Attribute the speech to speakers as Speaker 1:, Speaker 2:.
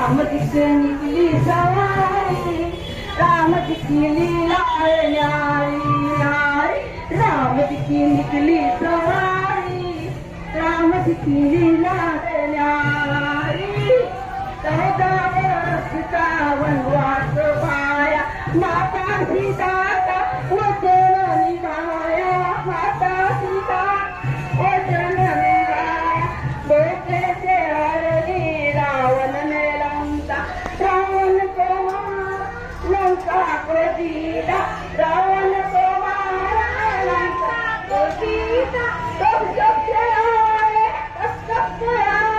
Speaker 1: राम तिथे निघली सवारी राम तिची लीला न्यारी राम तिची निघली सवारी राम तिची लीला न्यारी 14 वर्षाचा वनवास पाया माता सीता वचन निभाया माता सीता वचन निभाया डोक्याचे हरली रावण लंका रावण को मार लंका को जीता रावण को मारा लंका को जीता तो जब से आए तब से आए